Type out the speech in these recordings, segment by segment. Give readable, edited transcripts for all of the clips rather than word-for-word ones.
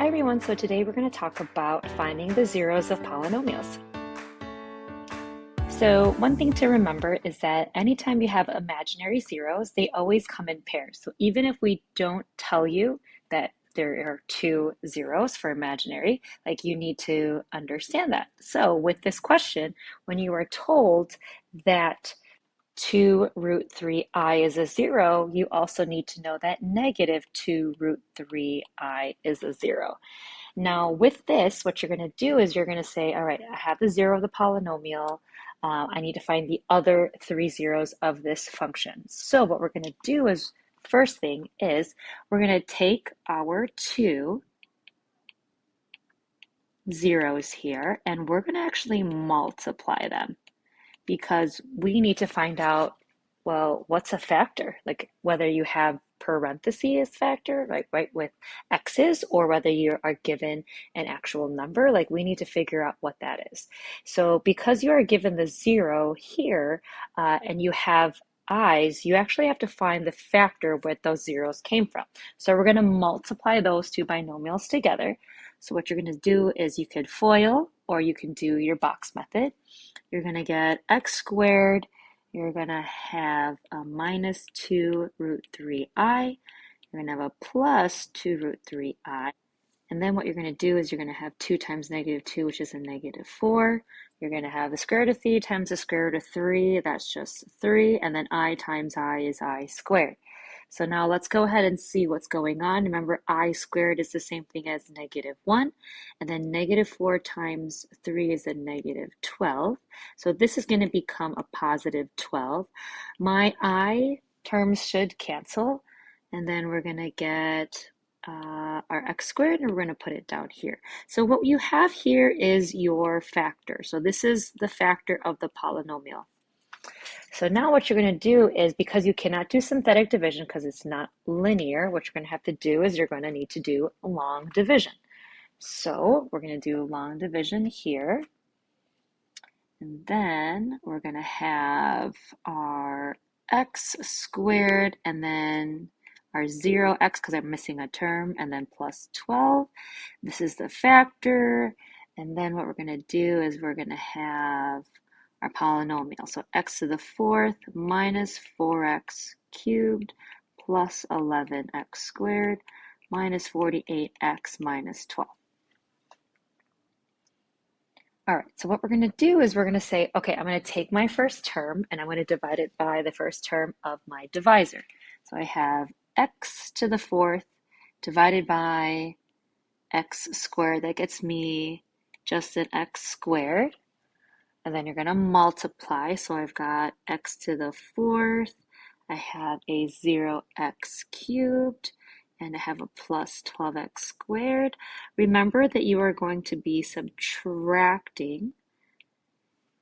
everyone, so today we're going to talk about finding the zeros of polynomials. So one thing to remember is that anytime you have imaginary zeros, they always come in pairs. So even if we don't tell you that there are two zeros for imaginary, like you need to understand that. So with this question, when you are told that 2 root 3i is a 0, you also need to know that negative 2 root 3i is a 0. Now with this, what you're going to do is you're going to say, all right, I have the 0 of the polynomial. I need to find the other 3 zeros of this function. So what we're going to do is, first thing is, we're going to take our 2 zeros here, and we're going to actually multiply them, because we need to find out, well, what's a factor? Like whether you have parentheses factor, like right with x's, or whether you are given an actual number, like we need to figure out what that is. So because you are given the 0 here, and you have i's, you actually have to find the factor where those zeros came from. So we're going to multiply those two binomials together. So what you're going to do is you could FOIL, or you can do your box method. You're going to get x squared, you're going to have a minus 2 root 3i, you're going to have a plus 2 root 3i, and then what you're going to do is you're going to have 2 times negative 2, which is a negative 4. You're going to have the square root of 3 times the square root of 3, that's just 3, and then I times I is I squared. So now let's go ahead and see what's going on. Remember, I squared is the same thing as negative 1, and then negative 4 times 3 is a negative 12. So this is going to become a positive 12. My I terms should cancel, and then we're going to get our x squared, and we're going to put it down here. So what you have here is your factor. So this is the factor of the polynomial. So now what you're going to do is, because you cannot do synthetic division because it's not linear, what you're going to have to do is you're going to need to do long division. So we're going to do long division here. And then we're going to have our x squared, and then our 0x, because I'm missing a term, and then plus 12. This is the factor. And then what we're going to do is we're going to have our polynomial. So x to the 4th minus 4x cubed plus 11x squared minus 48x minus 12. All right, so what we're going to do is we're going to say, okay, I'm going to take my first term and I'm going to divide it by the first term of my divisor. So I have x to the 4th divided by x squared. That gets me just an x squared. And then you're going to multiply. So I've got x to the 4th. I have a 0x cubed. And I have a plus 12x squared. Remember that you are going to be subtracting.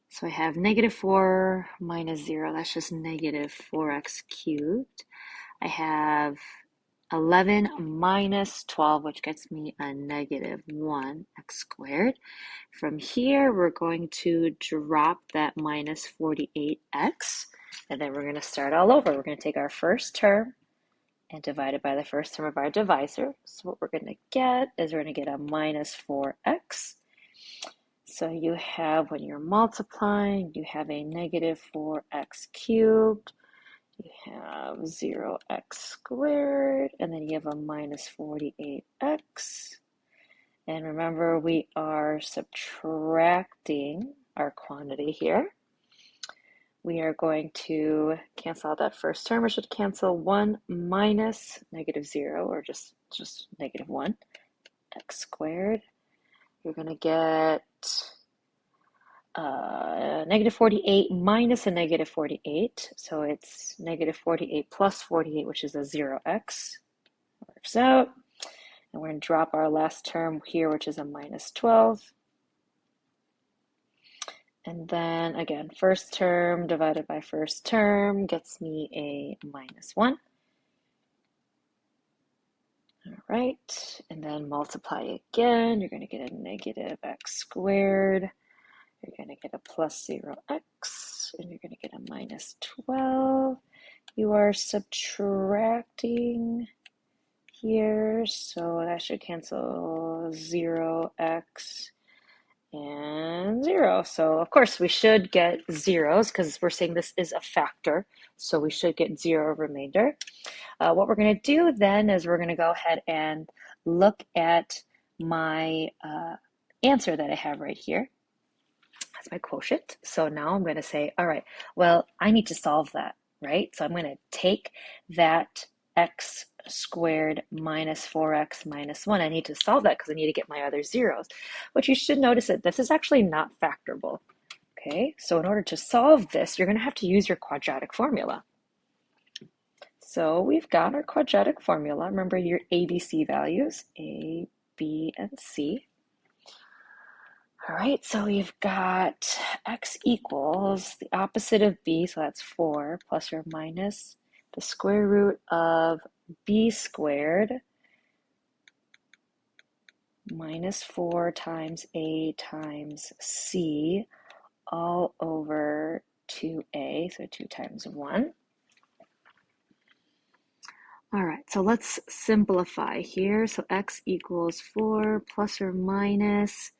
So I have negative 4 minus 0. That's just negative 4x cubed. I have 11 minus 12, which gets me a negative 1x squared. From here, we're going to drop that minus 48x, and then we're going to start all over. We're going to take our first term and divide it by the first term of our divisor. So what we're going to get is we're going to get a minus 4x. So you have, when you're multiplying, you have a negative 4x cubed. You have 0x squared, and then you have a minus 48x. And remember, we are subtracting our quantity here. We are going to cancel out that first term. We should cancel 1 minus negative 0, or just negative 1, x squared. You're going to get negative 48 minus a negative 48. So it's negative 48 plus 48, which is a 0x. Works out. And we're going to drop our last term here, which is a minus 12. And then again, first term divided by first term gets me a minus 1. All right, and then multiply again. You're going to get a negative x squared. You're going to get a plus 0x, and you're going to get a minus 12. You are subtracting here, so that should cancel 0x and 0. So of course we should get zeros because we're saying this is a factor, so we should get 0 remainder. What we're going to do then is we're going to go ahead and look at my answer that I have right here. That's my quotient. So now I'm going to say, all right, well, I need to solve that, right? So I'm going to take that x squared minus 4x minus 1. I need to solve that because I need to get my other zeros. But you should notice that this is actually not factorable. Okay, so in order to solve this, you're going to have to use your quadratic formula. So we've got our quadratic formula. Remember your ABC values, A, B, and C. All right, so we've got x equals the opposite of b, so that's 4, plus or minus the square root of b squared minus 4 times a times c all over 2a, so 2 times 1. All right, so let's simplify here. So x equals 4 plus or minus.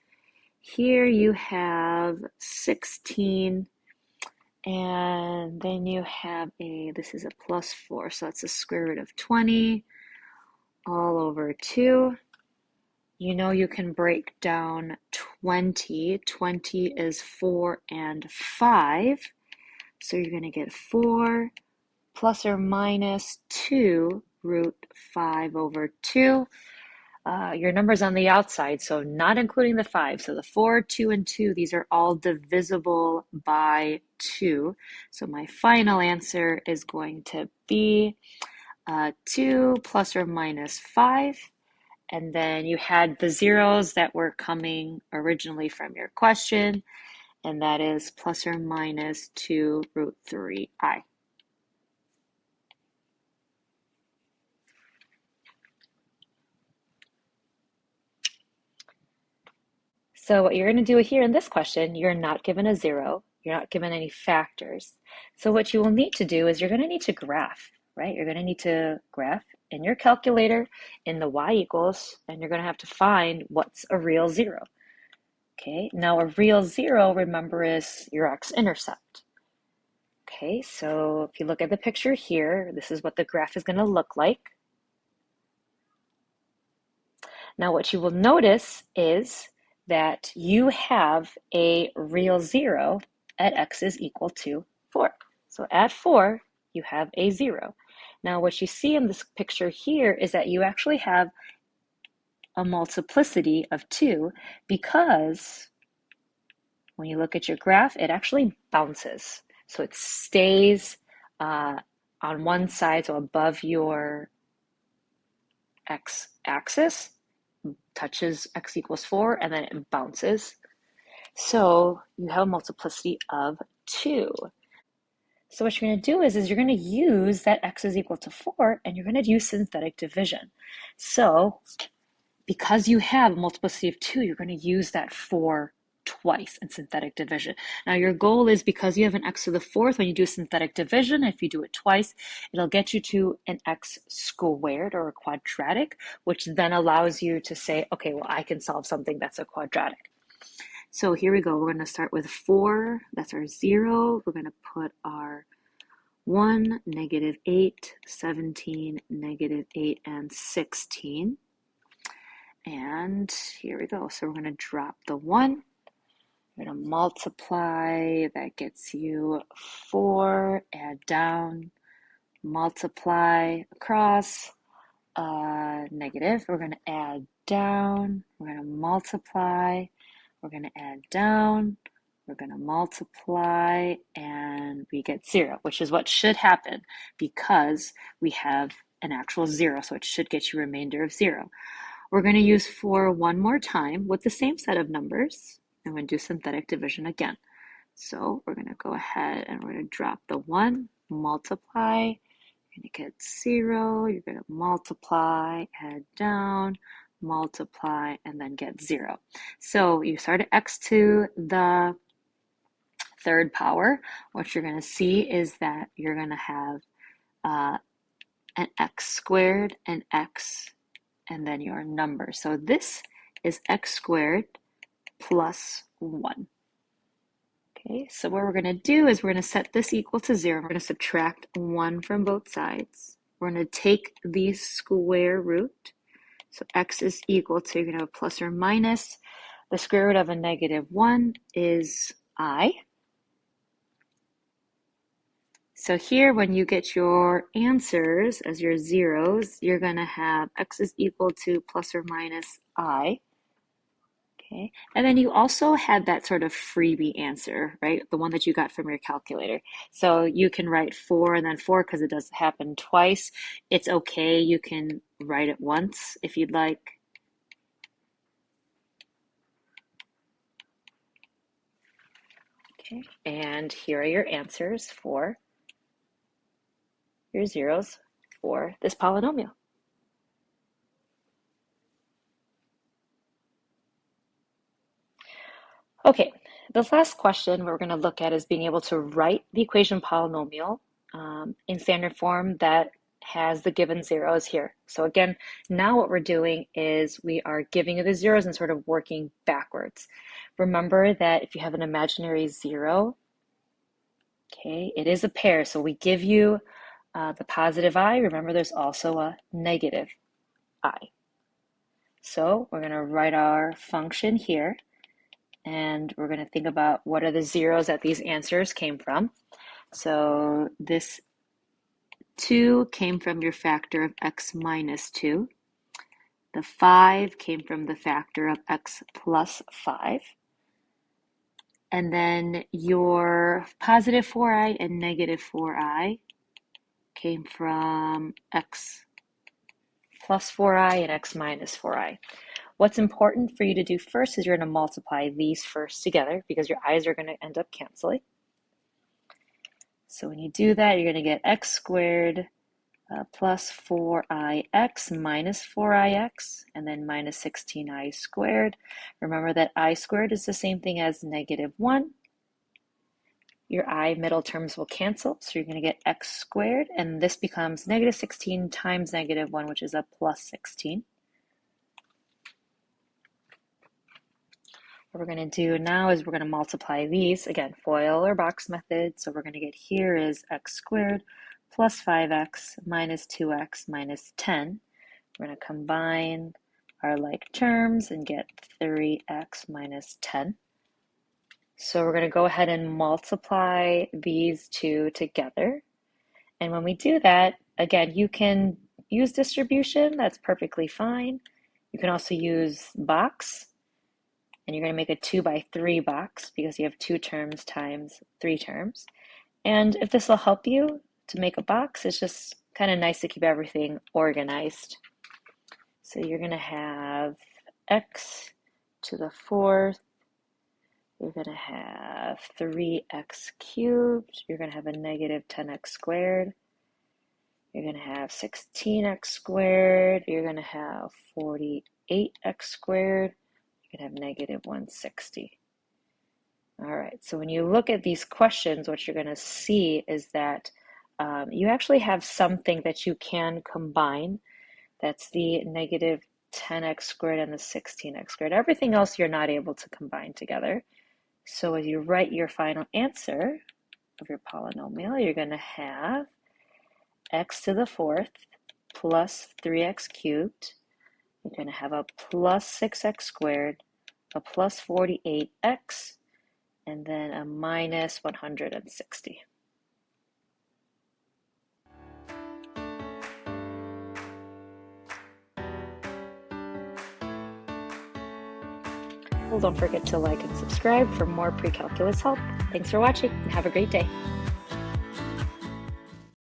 Here you have 16, and then you have this is a plus 4, so that's the square root of 20 all over 2. You know you can break down 20. 20 is 4 and 5, so you're going to get 4 plus or minus 2 root 5 over 2. Your number's on the outside, so not including the 5. So the 4, 2, and 2, these are all divisible by 2. So my final answer is going to be 2 plus or minus 5. And then you had the zeros that were coming originally from your question, and that is plus or minus 2 root 3i. So what you're going to do here in this question, you're not given a 0. You're not given any factors. So what you will need to do is you're going to need to graph, right? You're going to need to graph in your calculator in the y equals, and you're going to have to find what's a real 0. Okay, now a real 0, remember, is your x-intercept. Okay, so if you look at the picture here, this is what the graph is going to look like. Now what you will notice is that you have a real 0 at x is equal to 4. So at 4, you have a 0. Now what you see in this picture here is that you actually have a multiplicity of 2 because when you look at your graph, it actually bounces. So it stays on one side, so above your x-axis, touches x equals 4, and then it bounces. So you have a multiplicity of 2. So what you're going to do is you're going to use that x is equal to 4, and you're going to use synthetic division. So because you have a multiplicity of 2, you're going to use that 4 twice in synthetic division. Now your goal is, because you have an x to the 4th, when you do synthetic division, if you do it twice, it'll get you to an x squared or a quadratic, which then allows you to say, okay, well, I can solve something that's a quadratic. So here we go. We're going to start with 4. That's our 0. We're going to put our 1, negative 8, 17, negative 8, and 16. And here we go. So we're going to drop the 1. We're going to multiply. That gets you 4. Add down. Multiply across. Negative. We're going to add down. We're going to multiply. We're going to add down. We're going to multiply. And we get 0, which is what should happen because we have an actual 0. So it should get you a remainder of 0. We're going to use 4 one more time with the same set of numbers, and we're going to do synthetic division again. So we're going to go ahead and we're going to drop the 1, multiply, you're going to get 0, you're going to multiply, add down, multiply, and then get 0. So you start at x to the 3rd power. What you're going to see is that you're going to have an x squared, an x and then your number. So this is x squared plus 1. Okay, so what we're going to do is we're going to set this equal to 0. We're going to subtract 1 from both sides. We're going to take the square root. So x is equal to, you're going to have a plus or minus. The square root of a -1 is I. So here, when you get your answers as your zeros, you're going to have x is equal to plus or minus I. Okay, and then you also had that sort of freebie answer, right? The one that you got from your calculator. So you can write 4 and then 4 because it does happen twice. It's okay. You can write it once if you'd like. Okay, and here are your answers for your zeros for this polynomial. Okay, the last question we're going to look at is being able to write the equation polynomial in standard form that has the given zeros here. So again, now what we're doing is we are giving you the zeros and sort of working backwards. Remember that if you have an imaginary 0, okay, it is a pair. So we give you the positive I. Remember, there's also a negative I. So we're going to write our function here. And we're going to think about what are the zeros that these answers came from. So this 2 came from your factor of x minus 2. The 5 came from the factor of x plus 5. And then your positive 4i and negative 4i came from x plus 4i and x minus 4i. What's important for you to do first is you're going to multiply these first together because your i's are going to end up canceling. So when you do that, you're going to get x squared plus 4ix minus 4ix, and then minus 16i squared. Remember that I squared is the same thing as -1. Your I middle terms will cancel, so you're going to get x squared, and this becomes -16 times -1, which is a plus 16. What we're going to do now is we're going to multiply these, again, FOIL or box method. So we're going to get here is x squared plus 5x minus 2x minus 10. We're going to combine our like terms and get 3x minus 10. So we're going to go ahead and multiply these two together. And when we do that, again, you can use distribution. That's perfectly fine. You can also use box. And you're going to make a 2 by 3 box because you have 2 terms times 3 terms. And if this will help you to make a box, it's just kind of nice to keep everything organized. So you're going to have x to the 4th. You're going to have 3x cubed. You're going to have a negative 10x squared. You're going to have 16x squared. You're going to have 48x squared. You can have negative 160. All right, so when you look at these questions, what you're going to see is that you actually have something that you can combine. That's the negative 10x squared and the 16x squared. Everything else you're not able to combine together. So as you write your final answer of your polynomial, you're going to have x to the 4th plus 3x cubed. You're going to have a plus 6x squared, a plus 48x, and then a minus 160. Well, don't forget to like and subscribe for more pre-calculus help. Thanks for watching and have a great day.